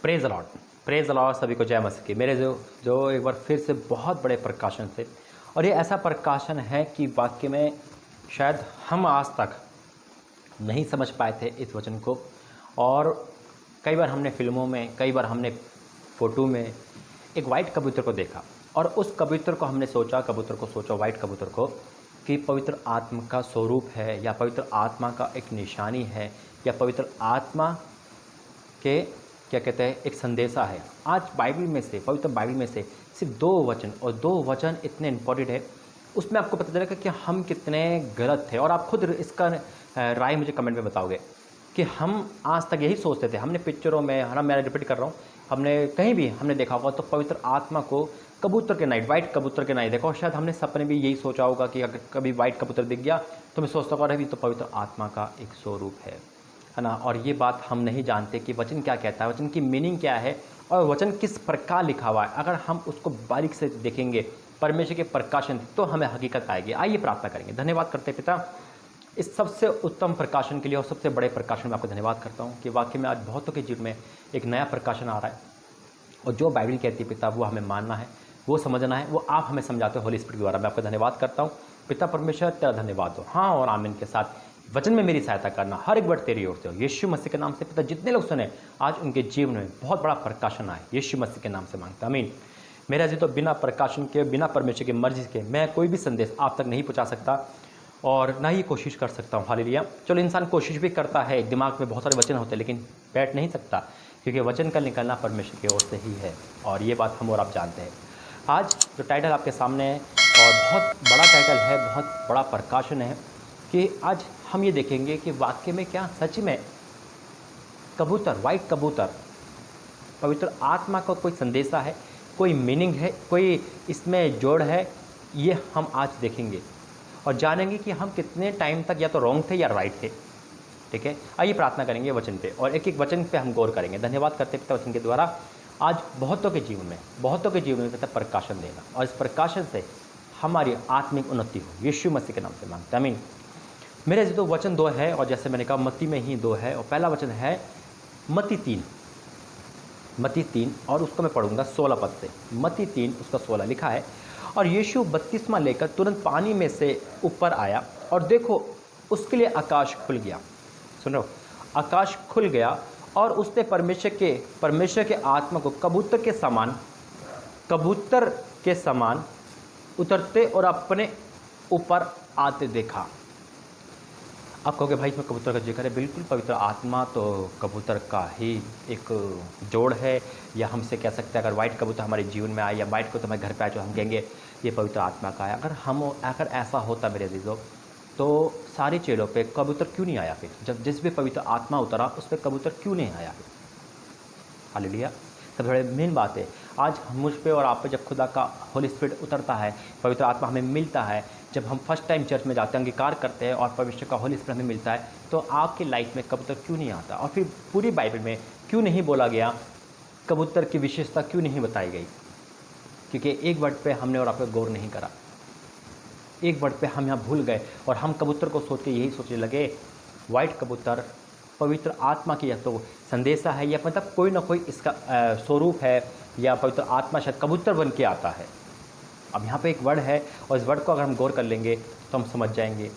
Praise allot, praise allot, सभी को जय मसीह की। मेरे जो एक बार फिर से बहुत बड़े प्रकाशन से, और ये ऐसा प्रकाशन है कि वाक्य में शायद हम आज तक नहीं समझ पाए थे इस वचन को। और कई बार हमने फिल्मों में, कई बार हमने फ़ोटो में एक वाइट कबूतर को देखा, और उस कबूतर को हमने सोचा, वाइट कबूतर को, कि पवित्र आत्मा का स्वरूप है, या पवित्र आत्मा का एक निशानी है, या पवित्र आत्मा के क्या कहते हैं एक संदेशा है। आज बाइबल में से, पवित्र बाइबल में से सिर्फ 2 वचन, और 2 वचन इतने इंपॉर्टेंट है, उसमें आपको पता चलेगा कि हम कितने गलत थे। और आप खुद इसका राय मुझे कमेंट में बताओगे कि हम आज तक यही सोचते थे, हमने पिक्चरों में, है ना, मैं रिपीट कर रहा हूँ, हमने कहीं भी हमने देखा होगा तो पवित्र आत्मा को कबूतर के नाइट, वाइट कबूतर के नाइट देखा, और शायद हमने सपने भी यही सोचा होगा कि अगर कभी वाइट कबूतर दिख गया तो मैं सोचता होगा, अरे तो पवित्र आत्मा का एक स्वरूप है ना। और ये बात हम नहीं जानते कि वचन क्या कहता है, वचन की मीनिंग क्या है, और वचन किस प्रकार लिखा हुआ है। अगर हम उसको बारीक से देखेंगे, परमेश्वर के प्रकाशन, तो हमें हकीकत आएगी। आइए प्रार्थना करेंगे। धन्यवाद करते पिता इस सबसे उत्तम प्रकाशन के लिए, और सबसे बड़े प्रकाशन में आपको धन्यवाद करता हूँ कि वाकई में आज बहुतों के जीवन में एक नया प्रकाशन आ रहा है, और जो बाइबल कहती है पिता वो हमें मानना है, वो समझना है, वो आप हमें समझाते हो होली स्पिरिट के द्वारा। मैं आपका धन्यवाद करता हूँ पिता परमेश्वर, तेरा धन्यवाद हो। हाँ और आमीन के साथ वचन में मेरी सहायता करना, हर एक वर्ड तेरी ओर से हो, यीशु मसीह के नाम से पिता। जितने लोग सुने आज उनके जीवन में बहुत बड़ा प्रकाशन आए, यीशु मसीह के नाम से मांगता, आमीन। मेरा जी तो बिना प्रकाशन के, बिना परमेश्वर की मर्जी के मैं कोई भी संदेश आप तक नहीं पहुँचा सकता, और ना ही कोशिश कर सकता हूँ। हालेलुया। चलो, इंसान कोशिश भी करता है, दिमाग में बहुत सारे वचन होते हैं, लेकिन बैठ नहीं सकता, क्योंकि वचन का निकलना परमेश्वर की ओर से ही है, और ये बात हम और आप जानते हैं। आज जो टाइटल आपके सामने है, और बहुत बड़ा टाइटल है, बहुत बड़ा प्रकाशन है, कि आज हम ये देखेंगे कि वाक्य में क्या सच में कबूतर, वाइट कबूतर, पवित्र आत्मा का कोई संदेशा है, कोई मीनिंग है, कोई इसमें जोड़ है, ये हम आज देखेंगे और जानेंगे कि हम कितने टाइम तक या तो रॉन्ग थे या राइट थे। ठीक है, आइए प्रार्थना करेंगे वचन पे, और एक एक वचन पे हम गौर करेंगे। धन्यवाद करते पिता वचन के द्वारा आज बहुतों के जीवन में पिता प्रकाशन देना, और इस प्रकाशन से हमारी आत्मिक उन्नति हो, यीशु मसीह के नाम से मांगते हैं, आमीन। मेरे जो वचन 2 है, और जैसे मैंने कहा मत्ती में ही 2 है, और पहला वचन है मत्ती 3, और उसको मैं पढ़ूंगा 16 पद से। मत्ती 3 उसका 16 लिखा है, और यीशु बपतिस्मा लेकर तुरंत पानी में से ऊपर आया, और देखो उसके लिए आकाश खुल गया। सुनो, आकाश खुल गया, और उसने परमेश्वर के आत्मा को कबूतर के समान उतरते और अपने ऊपर आते देखा। आप कहोगे भाई इसमें कबूतर का जिक्र है। बिल्कुल, पवित्र आत्मा तो कबूतर का ही एक जोड़ है, या हमसे कह सकते हैं अगर वाइट कबूतर हमारे जीवन में आए, या वाइट को तो हमारे घर पे आए, तो हम कहेंगे ये पवित्र आत्मा का है। अगर ऐसा होता मेरे अजीजों, तो सारे चेलों पे कबूतर क्यों नहीं आया? फिर जब जिस भी पवित्र आत्मा उतरा उस पर कबूतर क्यों नहीं आया? फिर हालेलुया। सबसे बड़ी मेन बात है, आज मुझ पे और आप पे जब खुदा का होली स्पिरिट उतरता है, पवित्र आत्मा हमें मिलता है, जब हम फर्स्ट टाइम चर्च में जाते हैं, अंगीकार करते हैं, और परमेश्वर का होली स्पिरिट हमें मिलता है, तो आपकी लाइफ में कबूतर क्यों नहीं आता? और फिर पूरी बाइबल में क्यों नहीं बोला गया, कबूतर की विशेषता क्यों नहीं बताई गई? क्योंकि एक वर्ड पे हमने और आप पे गौर नहीं करा, एक वर्ड पे हम यहाँ भूल गए, और हम कबूतर को सोच के यही सोचने लगे वाइट कबूतर पवित्र आत्मा की या तो संदेशा है, या मतलब कोई ना कोई इसका स्वरूप है, या पवित्र आत्मा शायद कबूतर बन के आता है। अब यहाँ पे एक वर्ड है, और इस वर्ड को अगर हम गौर कर लेंगे तो हम समझ जाएंगे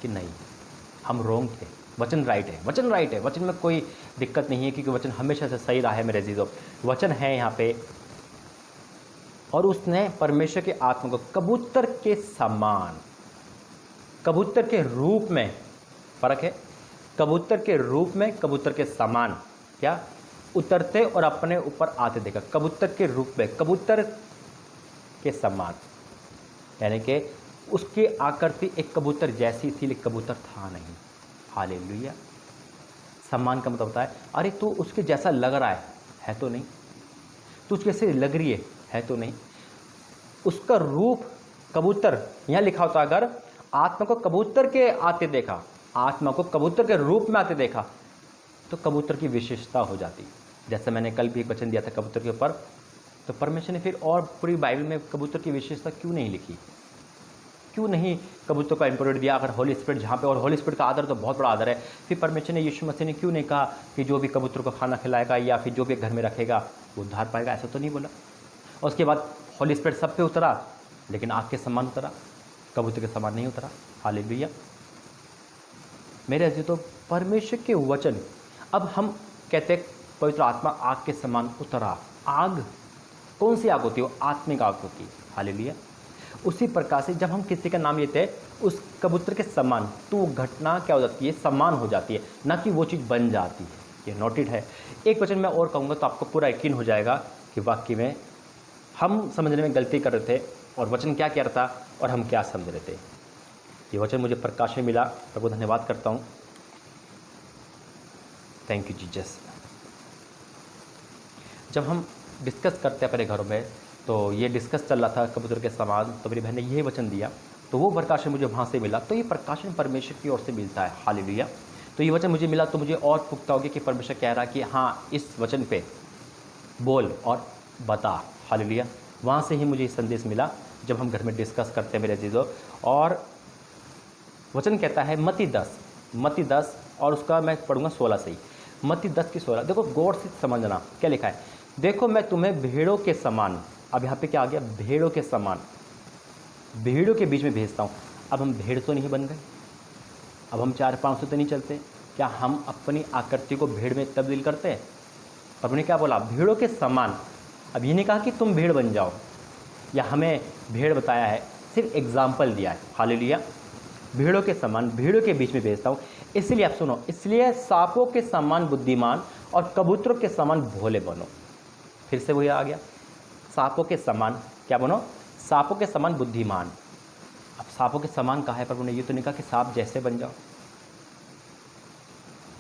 कि नहीं, हम रोंग थे, वचन राइट है, वचन में कोई दिक्कत नहीं है, क्योंकि वचन हमेशा से सही रहा है मेरे अजीजों। वचन है यहाँ पे, और उसने परमेश्वर के आत्मा को कबूतर के समान, कबूतर के रूप में, फर्क है, कबूतर के रूप में, कबूतर के समान, क्या उतरते और अपने ऊपर आते देखा। कबूतर के रूप में, कबूतर के समान, यानी कि उसकी आकृति एक कबूतर जैसी थी, लेकिन कबूतर था नहीं। हालेलुया। समान का मतलब होता है, अरे तू उसके जैसा लग रहा है तो नहीं, तू उसके जैसे लग रही है तो नहीं। उसका रूप कबूतर, यहाँ लिखा होता अगर आत्मा को कबूतर के आते देखा, आत्मा को कबूतर के रूप में आते देखा, तो कबूतर की विशेषता हो जाती। जैसे मैंने कल भी एक वचन दिया था कबूतर के ऊपर, तो परमेश्वर ने फिर और पूरी बाइबल में कबूतर की विशेषता क्यों नहीं लिखी? क्यों नहीं कबूतर को इम्पोर्टेंट दिया? अगर होली स्पिरिट जहाँ पे, और होली स्पिरिट का आदर तो बहुत बड़ा आदर है, फिर परमेश्वर ने, यीशु मसीह ने क्यों नहीं कहा कि जो भी कबूतर को खाना खिलाएगा या फिर जो भी घर में रखेगा वो उद्धार पाएगा? ऐसा तो नहीं बोला। और उसके बाद होली स्पिरिट सब पे उतरा, लेकिन आग के समान उतरा, कबूतर के समान नहीं उतरा। हालेलुया। मेरे अजीज, तो परमेश्वर के वचन, अब हम कहते हैं पवित्र आत्मा आग के समान उतरा। आग कौन सी आग होती है? वो आत्मिक आग होती है। हालेलुया। उसी प्रकार से जब हम किसी का नाम लेते हैं उस कबूतर के समान, तो वो घटना क्या हो जाती है? समान हो जाती है, ना कि वो चीज़ बन जाती है। ये नोटेड है। एक वचन मैं और कहूँगा तो आपको पूरा यकीन हो जाएगा कि वाकई में हम समझने में गलती कर रहे थे और वचन क्या कह रहा था और हम क्या समझ रहे थे। ये वचन मुझे प्रकाश में मिला, प्रभु धन्यवाद करता हूँ। Thank you Jesus. जब हम डिस्कस करते हैं अपने घरों में, तो ये डिस्कस चल रहा था कबूतर के समान, तो मेरी बहन ने यही वचन दिया, तो वो प्रकाशन मुझे वहाँ से मिला। तो ये प्रकाशन परमेश्वर की ओर से मिलता है। हालेलुया। तो ये वचन मुझे मिला तो मुझे और पुख्ता हो गया कि परमेश्वर कह रहा कि हाँ, इस वचन पे बोल और बता। हालेलुया। वहाँ से ही मुझे संदेश मिला जब हम घर में डिस्कस करते हैं मेरे अजीजों। और वचन कहता है मत्ती 10 और उसका मैं पढ़ूंगा 16 से ही। मत्ती 10 की 16। देखो गौर से समझना क्या लिखा है। देखो मैं तुम्हें भेड़ों के समान, अब यहाँ पे क्या आ गया? भेड़ों के समान, भेड़ों के बीच में भेजता हूँ। अब हम भेड़ तो नहीं बन गए, अब हम 4-5 तो नहीं चलते। क्या हम अपनी आकृति को भेड़ में तब्दील करते हैं? प्रभु ने क्या बोला? भेड़ों के समान। अब ये नहीं कहा कि तुम भेड़ बन जाओ, या हमें भेड़ बताया है, सिर्फ एग्जाम्पल दिया है। हालेलुया। भेड़ों के समान, भेड़ों के बीच में भेजता हूँ। इसलिए आप सुनो, इसलिए सांपों के समान बुद्धिमान और कबूतरों के समान भोले बनो। फिर से वही आ गया, सांपों के समान क्या बनो? सांपों के समान बुद्धिमान। अब सांपों के समान कहा है प्रभु ने? ये तो नहीं कहा कि सांप जैसे बन जाओ।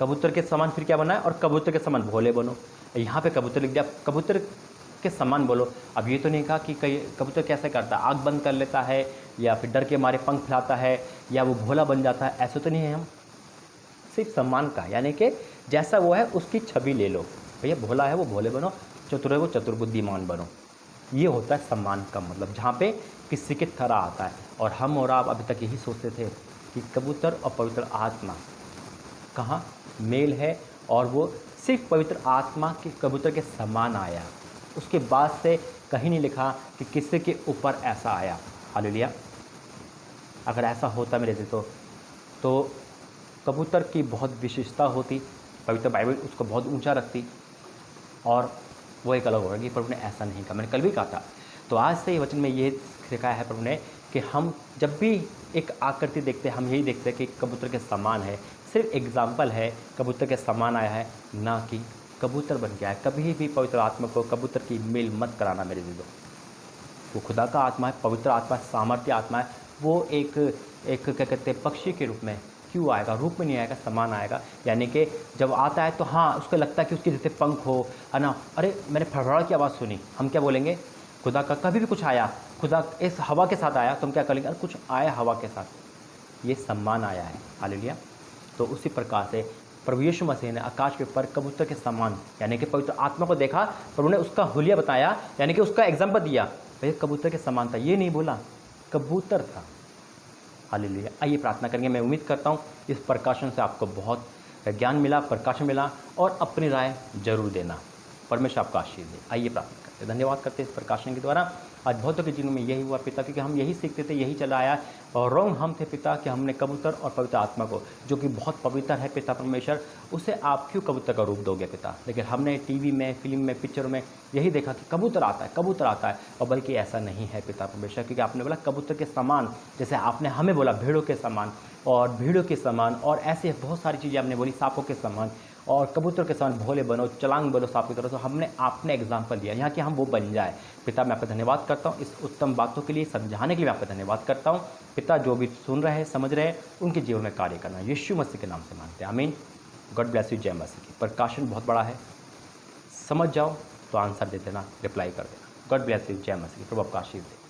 कबूतर के समान फिर क्या बना है? और कबूतर के समान भोले बनो। यहाँ पे कबूतर लिख दिया, कबूतर के समान बोलो। अब ये तो नहीं कहा कि कई कबूतर कैसे करता है, आग बंद कर लेता है या फिर डर के मारे पंख फैलाता है या वो भोला बन जाता है, ऐसा तो नहीं है। हम सिर्फ सम्मान का, यानी कि जैसा वो है उसकी छवि ले लो। भैया भोला है वो भोले बनो, चतुर है वो चतुर बुद्धिमान बनो। ये होता है सम्मान का मतलब, जहाँ पे किसी के तरह आता है। और हम और आप अभी तक यही सोचते थे कि कबूतर और पवित्र आत्मा कहाँ मेल है, और वो सिर्फ पवित्र आत्मा के कबूतर के समान आया। उसके बाद से कहीं नहीं लिखा कि किसी के ऊपर ऐसा आया। हालेलुया। अगर ऐसा होता मेरे से तो कबूतर की बहुत विशेषता होती, पवित्र बाइबल उसको बहुत ऊंचा रखती, और वो एक अलग होगा कि प्रभु ने ऐसा नहीं कहा। मैंने कल भी कहा था। तो आज से ये वचन में ये सिखाया है प्रभु ने कि हम जब भी एक आकृति देखते हैं, हम यही देखते हैं कि कबूतर के समान है। सिर्फ एग्जाम्पल है, कबूतर के समान आया है, ना कि कबूतर बन गया है। कभी भी पवित्र आत्मा को कबूतर की मेल मत कराना मेरे दिलों। वो खुदा का आत्मा है, पवित्र आत्मा, सामर्थ्य आत्मा है। वो एक क्या कहते हैं, पक्षी के रूप में क्यों आएगा? रूप में नहीं आएगा, समान आएगा। यानी कि जब आता है तो हाँ, उसको लगता है कि उसके जैसे पंख हो, है ना। अरे मैंने फड़फड़ा की आवाज़ सुनी, हम क्या बोलेंगे? खुदा का कभी भी कुछ आया, खुदा इस हवा के साथ आया, तो हम क्या करेंगे? अरे कुछ आया हवा के साथ, ये सम्मान आया है। हालेलुया। तो उसी प्रकार से प्रभु यीशु मसीह ने आकाश के ऊपर कबूतर के समान, यानी कि पवित्र आत्मा को देखा, प्रभु ने उसका हुलिया बताया, यानी कि उसका एग्जाम्पल दिया। भैया कबूतर के समान था, ये नहीं बोला, कबूतर था। हालेलुया। आइए प्रार्थना करेंगे। मैं उम्मीद करता हूँ इस प्रकाशन से आपको बहुत ज्ञान मिला, प्रकाशन मिला, और अपनी राय जरूर देना। परमेश्वर आपका आशीष दे। आइए प्रार्थना करते हैं। धन्यवाद करते हैं इस प्रकाशन के द्वारा। आज बहुतों के जीवन में यही हुआ पिता, क्योंकि हम यही सीखते थे, यही चला आया, और रॉन्ग हम थे पिता कि हमने कबूतर और पवित्र आत्मा को, जो कि बहुत पवित्र है पिता परमेश्वर, उसे आप क्यों कबूतर का रूप दोगे पिता? लेकिन हमने टीवी में, फिल्म में, पिक्चरों में यही देखा कि कबूतर आता है, कबूतर आता है, और बल्कि ऐसा नहीं है पिता परमेश्वर, क्योंकि आपने बोला कबूतर के समान, जैसे आपने हमें बोला भेड़ों के समान और भीड़ों के समान, और ऐसे बहुत सारी चीज़ें आपने बोली, सांपों के समान और कबूतर के समान भोले बनो, चलांग बनो सांप की तरह। तो हमने आपने एग्जाम्पल दिया यहाँ कि हम वो बन जाए। पिता मैं आपका धन्यवाद करता हूँ इस उत्तम बातों के लिए, समझाने के लिए मैं आपका धन्यवाद करता हूँ पिता। जो भी सुन रहे हैं, समझ रहे हैं, उनके जीवन में कार्य करना यीशु मसीह के नाम से मांगते हैं, आमीन। God bless you. जय मसीह की। प्रकाशन बहुत बड़ा है, समझ जाओ तो आंसर दे देना, रिप्लाई कर देना। God bless you. जय मसीह की। प्रभु आपका आशीष दे।